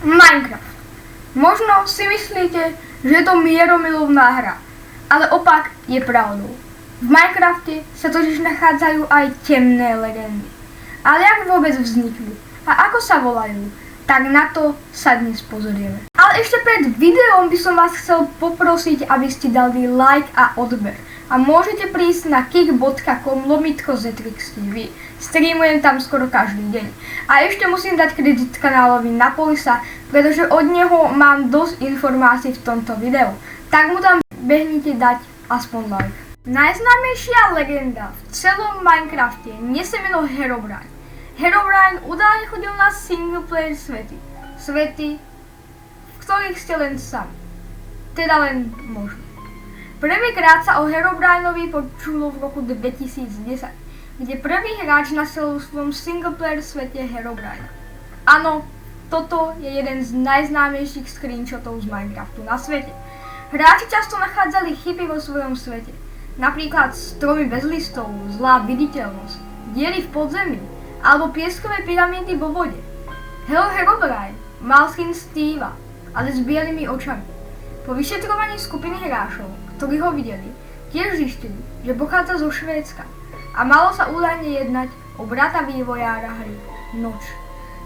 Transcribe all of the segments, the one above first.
Minecraft. Možno si myslíte, že je to mieromilovná hra, ale opak je pravdou. V Minecrafte sa totiž nachádzajú aj temné legendy. Ale ako vôbec vznikli a ako sa volajú, tak na to sa dnes pozrieme. Ale ešte pred videom by som vás chcel poprosiť, aby ste dali like a odber. A môžete prísť na kick.com/ZrixTV. Streamujem tam skoro každý deň. A ešte musím dať kredit kanálovi Napolisa, pretože od neho mám dosť informácií v tomto videu. Tak mu tam behnite dať aspoň like. Najznámejšia legenda v celom Minecrafte nesie meno Herobrine. Herobrine údajne chodil na singleplayer svety. Svety, v ktorých ste len sami. Teda len možno. Prvýkrát sa o Herobrineovi počulo v roku 2010, kde prvý hráč našiel v svojom singleplayer svete Herobrina. Áno, toto je jeden z najznámejších screenshotov z Minecraftu na svete. Hráči často nachádzali chyby vo svojom svete, napríklad stromy bez listov, zlá viditeľnosť, diery v podzemí alebo pieskové pyramídy vo vode. Herobrine mal skin Steva, ale s bielými očami. Po vyšetrovaní skupiny hráčov, ktorí ho videli, tiež zistili, že pochádza zo Švédska a malo sa údajne jednať o brata vývojára hry Noč.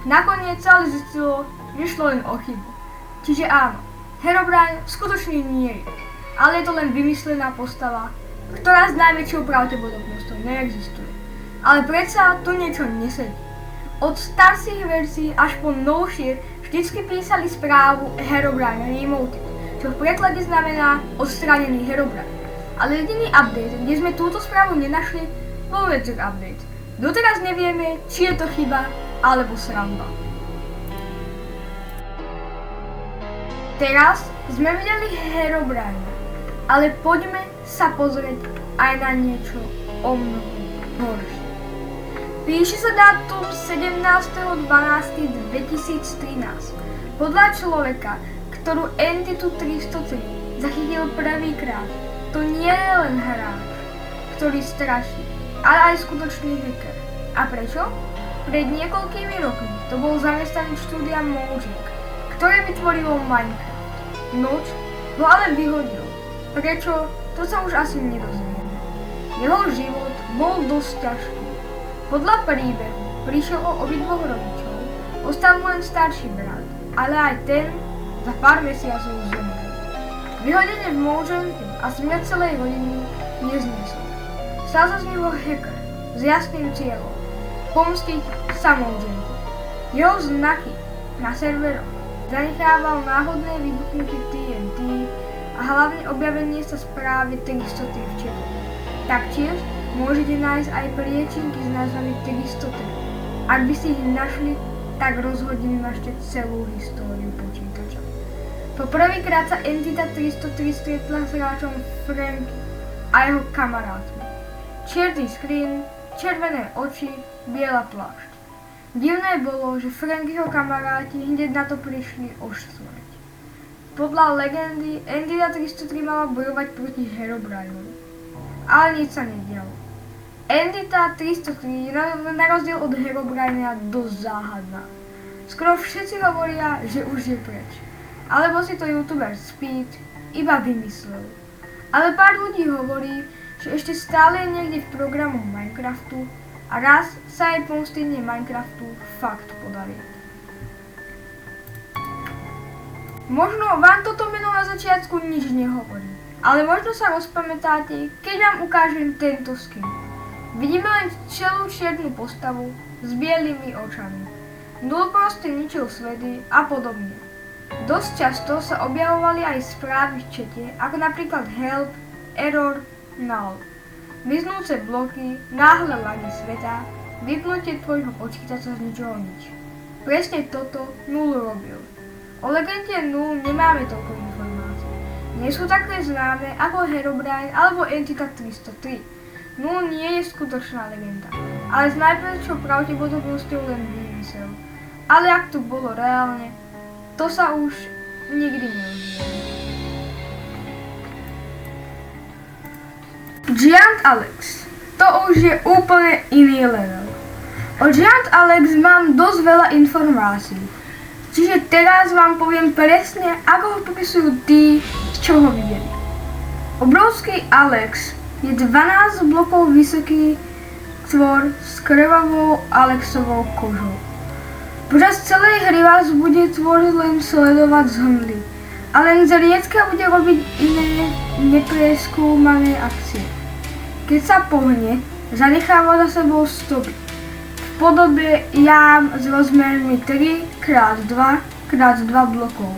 Nakoniec sa ale zistilo, že šlo len o chybu. Čiže áno, Herobrine skutočne nie je, ale je to len vymyslená postava, ktorá s najväčšou pravdepodobnosťou neexistuje. Ale predsa to niečo nesedí. Od starších verzií až po novšie vždycky písali správu Herobrine Remoted, čo v preklade znamená odstránený Herobrine. Ale jediný update, kde sme túto správu nenašli, bol Witcher update. Doteraz nevieme, či je to chyba alebo sranda. Teraz sme videli Herobrine, ale poďme sa pozrieť aj na niečo o mnoho horšie. Píše sa dátum 17.12.2013. Podľa človeka, ktorú Entitu 303 zachytil prvýkrát, to nie je len hráč, ktorý straší, ale aj skutočný hacker. A prečo? Pred niekoľkými rokmi to bol zamestnanec štúdia Mojang, ktoré vytvorilo Minecraft. Noč ho ale vyhodil. Prečo? To sa už asi nedozvieme. Jeho život bol dosť ťažký. Podľa príbehu prišiel o obidvoch rodičov, ostal mu len starší brat, ale aj ten za pár mesiacov zomrel. Vyhodenie v Mojangu a smrť celej rodiny nezniesol. Stal sa z neho hacker s jasným cieľom pomstiť sa Mojangu. Jeho znaky na serveroch zanechával náhodné vybuchnutie TNT a hlavne objavenie sa správy 303 v chate. Taktiež môžete nájsť aj priečinky s názvami 303. Ak by si ich našli, tak rozhodne našte celú históriu počítača. Po prvýkrát sa Entita 303 stretla s hráčom Frank a jeho kamarátmi. Čierny screen, červené oči, biela plášť. Divné bolo, že Frank jeho kamaráti hneď na to prišli o smrť. Podľa legendy Entita 303 mala bojovať proti Herobrineovi. Ale nič sa nedialo. Entita 303 je na rozdiel od Herobrinea dosť záhadná. Skoro všetci hovoria, že už je preč. Alebo si to youtuber Speed iba vymyslel. Ale pár ľudí hovorí, že ešte stále je niekde v programu Minecraftu a raz sa aj pomstenie Minecraftu fakt podarí. Možno vám toto meno na začiatku nič nehovorí, ale možno sa rozpamätáte, keď vám ukážem tento skin. Vidíme len celú čiernu postavu s bielými očami. Nul proste ničil svety a podobne. Dosť často sa objavovali aj správy v čete, ako napríklad help, error, null. Vyznúce bloky, náhle lagy sveta, vypnutie tvojho počítača z ničoho nič. Presne toto Null robil. O legende Null nemáme toľko informácií. Nie sú také známe ako Herobrine alebo Entita 303. Null nie je skutočná legenda, ale s najväčšou pravdepodobnosťou len vymysel. Ale ak to bolo reálne, to sa už nikdy neuzvieme. Giant Alex. To už je úplne iný level. O Giant Alex mám dosť veľa informácií. Čiže teraz vám poviem presne, ako ho popisujú tí, z čo ho videli. Obrovský Alex je 12 blokov vysoký tvor s krvavou Alexovou kožou. Počas celej hry vás bude tvor len sledovať z hmly a len zriedka bude robiť iné nepreskúmané akcie. Keď sa pohne, zanecháva za sebou stopy v podobe jám s rozmermi 3x2x2 blokov.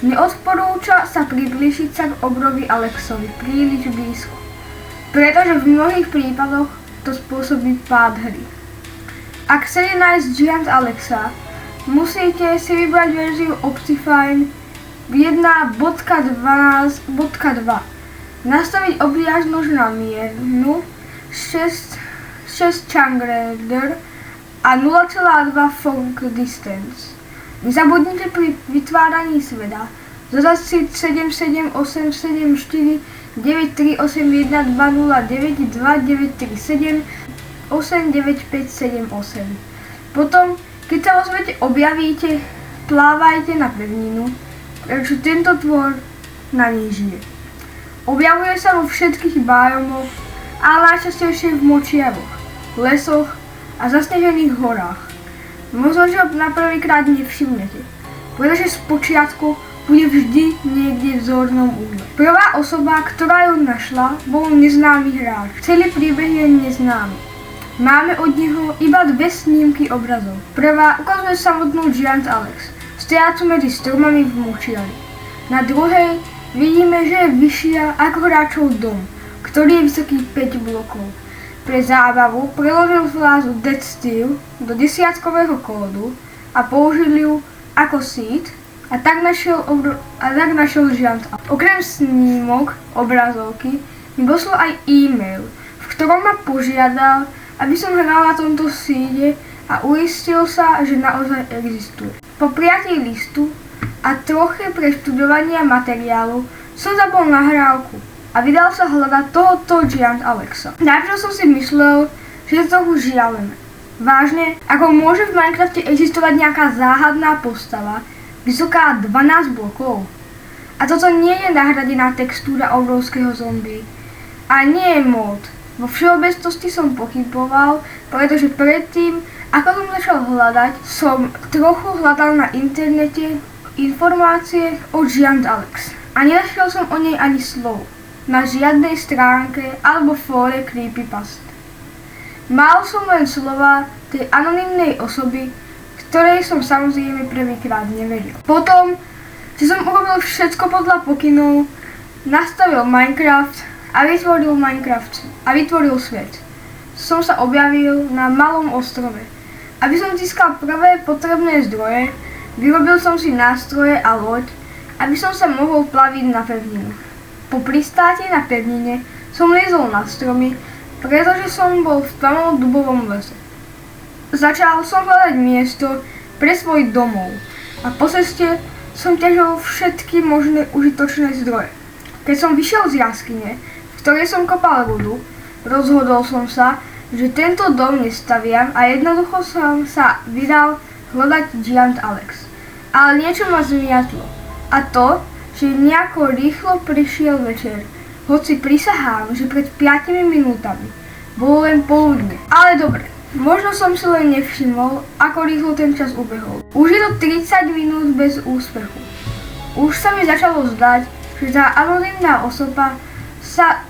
Neodporúča sa priblížiť sa k obrovi Alexovi príliš blízko, pretože v mnohých prípadoch to spôsobí pád hry. Ak chcete nájsť Giant Alexa, musíte si vybrať verziu Optifine 1.12.2, nastaviť obliažnosť na miernu 6 channel a 0.2 fog distance. Nezabudnite pri vytváraní sveta zadať si 77874 9381 209 2937 89578. Potom, keď sa vo svete objavíte, plávajte na pevninu, pretože tento tvor na nej žije. Objavuje sa vo všetkých biomoch, ale najčastejšie v močiaroch, lesoch a zasnežených horách. Možno, že ho na prvýkrát nevšimnete, pretože spočiatku bude vždy niekde v zornom úhle. Prvá osoba, ktorá ju našla, bol neznámy hráč. Celý príbeh je neznámy. Máme od neho iba 2 snímky obrazov. Prvá ukazuje samotnú Giant Alex, stojácu medzi stromami v močiari. Na druhej vidíme, že je vyššia ako hráčov dom, ktorý je vysoký 5 blokov. Pre zábavu preložil frázu Dead Steel do desiatkového kódu a použil ju ako seed a tak našiel Giant Alex. Okrem snímok obrazovky mi poslal aj e-mail, v ktorom ma požiadal, aby som hral na tomto seede a uistil sa, že naozaj existuje. Po prijatí listu a troche preštudovania materiálu som zapol nahrávku a vydal sa hľadať tohoto Giant Alexa. Najprv som si myslel, že je trochu žialené. Vážne, ako môže v Minecrafte existovať nejaká záhadná postava, vysoká 12 blokov? A toto nie je nahradená textúra obrovského zombie. A nie je mod. Vo všeobecnosti som pochyboval, pretože predtým, ako som začal hľadať, som trochu hľadal na internete informácie o Giant Alex. A nenašiel som o nej ani slov. Na žiadnej stránke alebo fóre creepypast. Mal som len slova tej anonymnej osoby, ktorej som samozrejme prvýkrát neveril. Potom, že som urobil všetko podľa pokynov, nastavil Minecraft a vytvoril svet. Som sa objavil na malom ostrove. Aby som získal prvé potrebné zdroje, vyrobil som si nástroje a loď, aby som sa mohol plaviť na pevninu. Po pristáti na pevnine som liezol na stromy, pretože som bol v tmavom dubovom lese. Začal som hľadať miesto pre svoj domov a po ceste som ťažil všetky možné užitočné zdroje. Keď som vyšiel z jaskyne, v ktorej som kopal rudu, rozhodol som sa, že tento dom nestaviam a jednoducho som sa vydal hľadať Giant Alex. Ale niečo ma zmiatlo. A to, že nejako rýchlo prišiel večer. Hoci prisahám, že pred 5 minútami bolo len poludne. Ale dobre, možno som si len nevšimol, ako rýchlo ten čas ubehol. Už je to 30 minút bez úspechu. Už sa mi začalo zdať, že tá anonymná osoba sa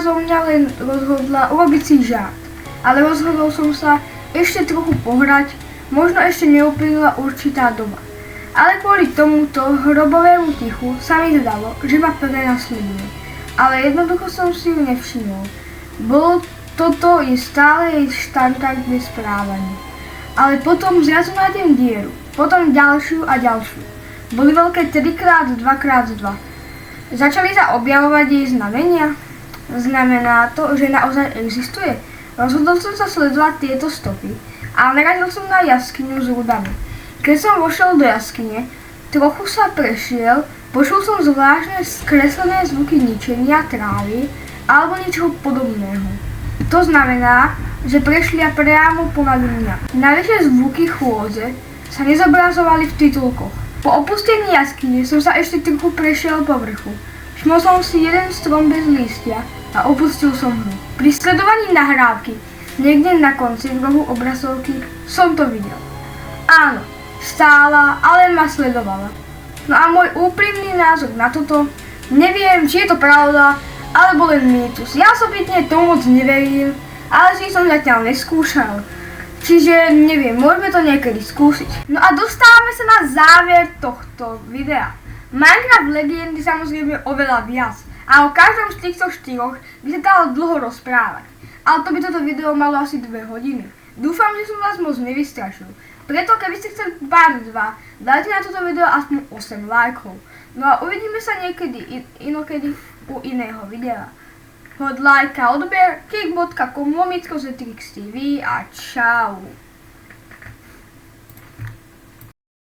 zo mňa len rozhodla urobiť si žart. Ale rozhodol som sa ešte trochu pohrať, možno ešte neuplynula určitá doba. Ale kvôli tomuto hrobovému tichu sa mi zdalo, že ma prenasleduje. Ale jednoducho som si ju nevšimol. Toto je stále jej štandardné správanie. Ale potom zrazu nájdem dieru, potom ďalšiu a ďalšiu. Boli veľké 3x2x2. Začali sa objavovať jej znamenia. Znamená to, že naozaj existuje. Rozhodol som sa sledovať tieto stopy, ale narazil som na jaskyňu s rudami. Keď som vošiel do jaskyne, trochu sa prešiel, počul som zvláštne skreslené zvuky ničenia trávy alebo niečoho podobného. To znamená, že prešli priamo ponad mňa. Navyše zvuky chôdze sa nezobrazovali v titulkoch. Po opustení jaskyne som sa ešte trochu prešiel po vrchu. Všimol som si jeden strom bez lístia a opustil som ho. Pri sledovaní nahrávky, niekde na konci v rohu obrazovky, som to videl. Áno, stála a len ma sledovala. No a môj úprimný názor na toto, neviem, či je to pravda, alebo len mýtus. Ja osobitne tomu moc neverím, ale si som zatiaľ neskúšal. Čiže neviem, môžeme to niekedy skúsiť. No a dostávame sa na záver tohto videa. Minecraft Legendy samozrejme oveľa viac a o každom z týchto štyroch by sa dalo dlho rozprávať. Ale to by toto video malo asi 2 hodiny. Dúfam, že som vás moc nevystrašil. Preto keby ste chceli part 2, dajte na toto video aspoň 8 lajkov. No a uvidíme sa niekedy inokedy u iného videa. Hod, like a odber, kik.com, Lomicko, Zetrix TV a čau.